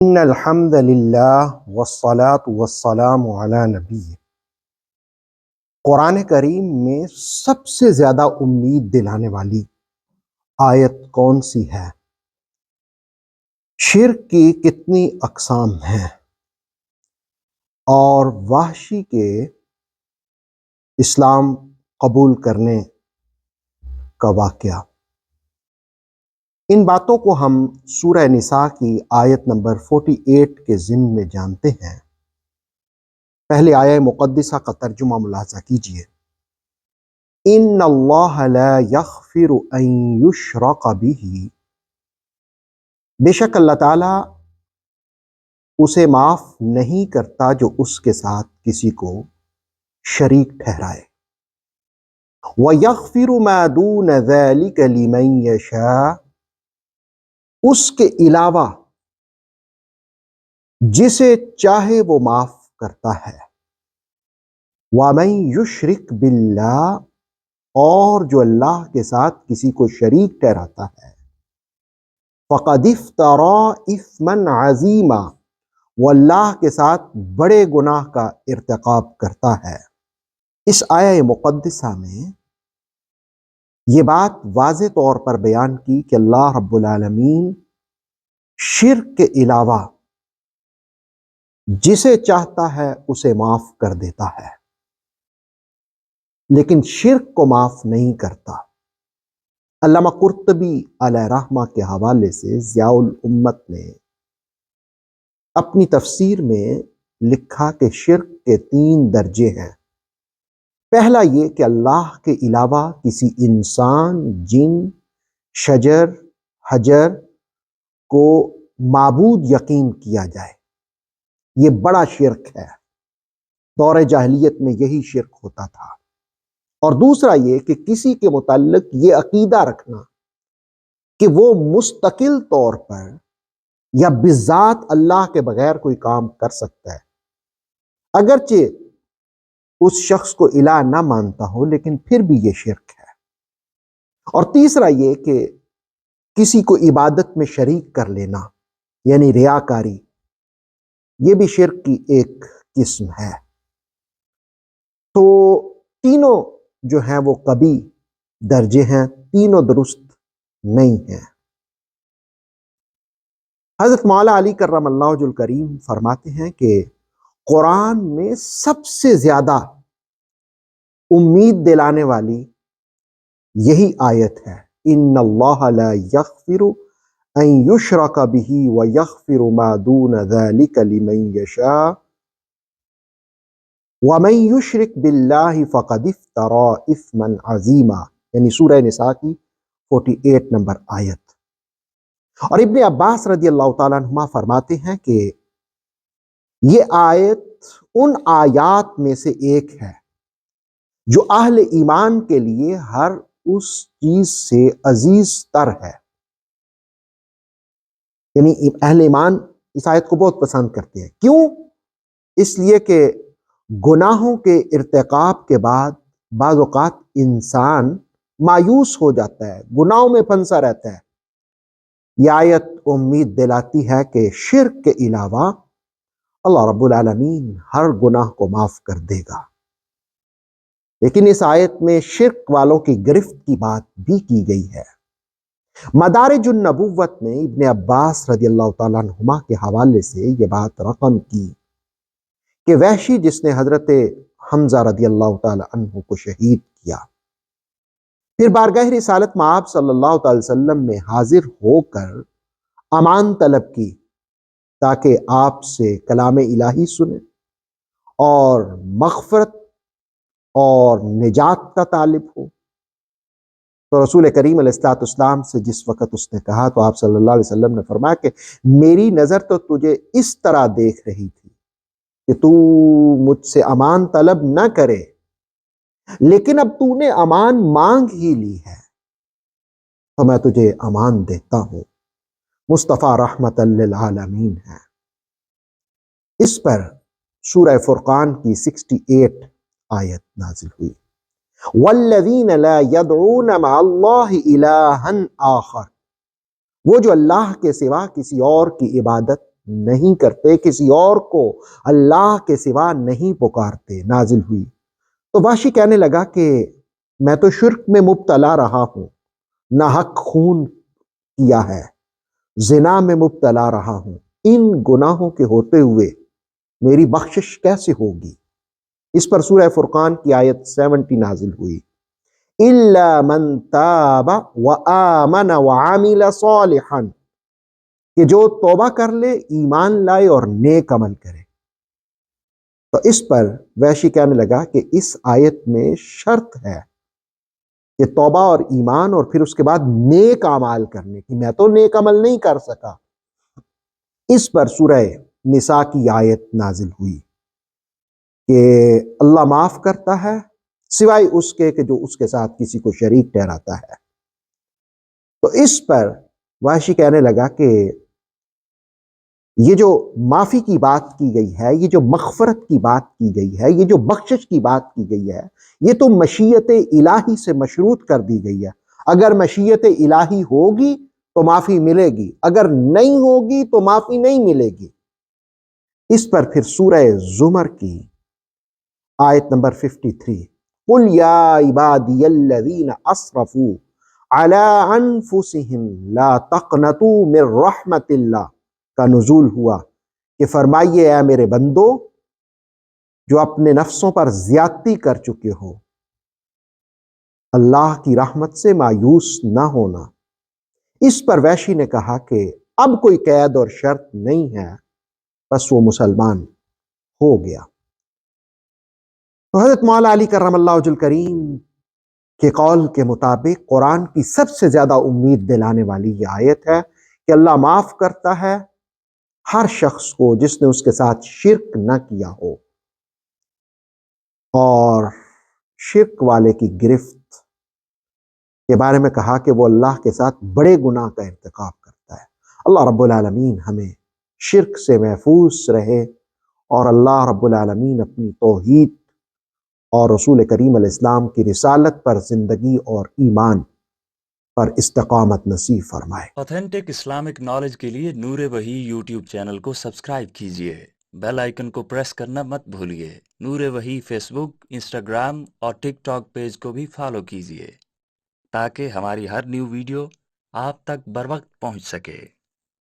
ان الحمد للہ والصلاة والسلام علی نبی۔ قرآن کریم میں سب سے زیادہ امید دلانے والی آیت کون سی ہے؟ شرک کی کتنی اقسام ہیں اور وحشی کے اسلام قبول کرنے کا واقعہ، ان باتوں کو ہم سورہ نساء کی آیت نمبر 48 کے ضمن میں جانتے ہیں۔ پہلے آیہ مقدسہ کا ترجمہ ملاحظہ کیجئے۔ ان اللہ لا یغفر ان یشرک بہ، بے شک اللہ تعالیٰ اسے معاف نہیں کرتا جو اس کے ساتھ کسی کو شریک ٹھہرائے۔ وَيَغْفِرُ مَا دُونَ ذَلِكَ لِمَن يَشَاءُ، اس کے علاوہ جسے چاہے وہ معاف کرتا ہے۔ وَمَن يُشْرِكْ بِاللَّهِ، اور جو اللہ کے ساتھ کسی کو شریک ٹھہراتا ہے، فَقَدِ افْتَرَىٰ إِثْمًا عَظِيمًا، وہ اللہ کے ساتھ بڑے گناہ کا ارتکاب کرتا ہے۔ اس آیہ مقدسہ میں یہ بات واضح طور پر بیان کی کہ اللہ رب العالمین شرک کے علاوہ جسے چاہتا ہے اسے معاف کر دیتا ہے، لیکن شرک کو معاف نہیں کرتا۔ علامہ قرطبی علیہ رحمہ کے حوالے سے ضیاء الامت نے اپنی تفسیر میں لکھا کہ شرک کے 3 درجے ہیں۔ پہلا یہ کہ اللہ کے علاوہ کسی انسان، جن، شجر، حجر کو معبود یقین کیا جائے، یہ بڑا شرک ہے۔ دور جاہلیت میں یہی شرک ہوتا تھا۔ اور دوسرا یہ کہ کسی کے متعلق یہ عقیدہ رکھنا کہ وہ مستقل طور پر یا بذات اللہ کے بغیر کوئی کام کر سکتا ہے، اگرچہ اس شخص کو الہ نہ مانتا ہو، لیکن پھر بھی یہ شرک ہے۔ اور تیسرا یہ کہ کسی کو عبادت میں شریک کر لینا، یعنی ریاکاری، یہ بھی شرک کی ایک قسم ہے۔ تو تینوں جو ہیں وہ کبھی درجے ہیں، تینوں درست نہیں ہیں۔ حضرت مولا علی کرم اللہ وجہ الکریم فرماتے ہیں کہ قرآن میں سب سے زیادہ امید دلانے والی یہی آیت ہے، ان اللہ لا یغفر ان یشرک بہ ویغفر ما دون ذلک لمن یشاء ومن یشرک باللہ فقد افتری اثما عظیما، یعنی سورہ نساء کی 48 نمبر آیت۔ اور ابن عباس رضی اللہ تعالیٰ عنہما فرماتے ہیں کہ یہ آیت ان آیات میں سے ایک ہے جو اہل ایمان کے لیے ہر اس چیز سے عزیز تر ہے۔ یعنی اہل ایمان اس آیت کو بہت پسند کرتے ہیں۔ کیوں؟ اس لیے کہ گناہوں کے ارتکاب کے بعد بعض اوقات انسان مایوس ہو جاتا ہے، گناہوں میں پھنسا رہتا ہے۔ یہ آیت امید دلاتی ہے کہ شرک کے علاوہ اللہ رب العالمین ہر گناہ کو معاف کر دے گا۔ لیکن اس آیت میں شرک والوں کی گرفت کی بات بھی کی گئی ہے۔ مدارج النبوت نے ابن عباس رضی اللہ تعالیٰ عنہما کے حوالے سے یہ بات رقم کی کہ وحشی جس نے حضرت حمزہ رضی اللہ تعالیٰ عنہ کو شہید کیا، پھر بارگاہ رسالت مآب صلی اللہ تعالی وسلم میں حاضر ہو کر امان طلب کی تاکہ آپ سے کلام الہی سنے اور مغفرت اور نجات کا طالب ہو، تو رسول کریم علیہ الصلوۃ والسلام سے جس وقت اس نے کہا تو آپ صلی اللہ علیہ وسلم نے فرمایا کہ میری نظر تو تجھے اس طرح دیکھ رہی تھی کہ تو مجھ سے امان طلب نہ کرے، لیکن اب تو نے امان مانگ ہی لی ہے تو میں تجھے امان دیتا ہوں۔ مصطفیٰ رحمت للعالمین ہے۔ اس پر سورہ فرقان کی 68 آیت نازل ہوئی۔ والذین لا یدعون مع اللہ الہا آخر، وہ جو اللہ کے سوا کسی اور کی عبادت نہیں کرتے، کسی اور کو اللہ کے سوا نہیں پکارتے نازل ہوئی۔ تو وحشی کہنے لگا کہ میں تو شرک میں مبتلا رہا ہوں، ناحق خون کیا ہے، زنا میں مبتلا رہا ہوں، ان گناہوں کے ہوتے ہوئے میری بخشش کیسے ہوگی؟ اس پر سورہ فرقان کی آیت 70 نازل ہوئی، الا من تاب وآمن وعمل صالحا، کہ جو توبہ کر لے، ایمان لائے اور نیک عمل کرے۔ تو اس پر وحشی کہنے لگا کہ اس آیت میں شرط ہے کہ توبہ اور ایمان اور پھر اس کے بعد نیک اعمال کرنے کی، میں تو نیک عمل نہیں کر سکا۔ اس پر سورہ نساء کی آیت نازل ہوئی کہ اللہ معاف کرتا ہے سوائے اس کے کہ جو اس کے ساتھ کسی کو شریک ٹھہراتا ہے۔ تو اس پر وحشی کہنے لگا کہ یہ جو معافی کی بات کی گئی ہے، یہ جو مغفرت کی بات کی گئی ہے، یہ جو بخشش کی بات کی گئی ہے، یہ تو مشیت الہی سے مشروط کر دی گئی ہے۔ اگر مشیت الہی ہوگی تو معافی ملے گی، اگر نہیں ہوگی تو معافی نہیں ملے گی۔ اس پر پھر سورہ زمر کی آیت نمبر 53، قُلْ يَا عِبَادِيَ الَّذِينَ أَسْرَفُوا عَلَىٰ أَنفُسِهِمْ لَا تَقْنَطُوا مِن رَحْمَةِ اللَّهِ کا نزول ہوا کہ فرمائیے اے میرے بندو جو اپنے نفسوں پر زیادتی کر چکے ہو، اللہ کی رحمت سے مایوس نہ ہونا۔ اس پر وحشی نے کہا کہ اب کوئی قید اور شرط نہیں ہے، بس وہ مسلمان ہو گیا۔ تو حضرت مولا علی کرم اللہ وجہ الکریم کے قول کے مطابق قرآن کی سب سے زیادہ امید دلانے والی یہ آیت ہے کہ اللہ معاف کرتا ہے ہر شخص کو جس نے اس کے ساتھ شرک نہ کیا ہو، اور شرک والے کی گرفت کے بارے میں کہا کہ وہ اللہ کے ساتھ بڑے گناہ کا ارتکاب کرتا ہے۔ اللہ رب العالمین ہمیں شرک سے محفوظ رہے، اور اللہ رب العالمین اپنی توحید اور رسول کریم علیہ السلام کی رسالت پر زندگی اور ایمان پر استقامت نصیب فرمائے۔ اوتھینٹک اسلامک نالج کے لیے نور وحی یوٹیوب چینل کو سبسکرائب کیجیے، بیل آئیکن کو پریس کرنا مت بھولیے۔ نور وحی فیس بک، انسٹاگرام اور ٹک ٹاک پیج کو بھی فالو کیجیے تاکہ ہماری ہر نیو ویڈیو آپ تک بر وقت پہنچ سکے۔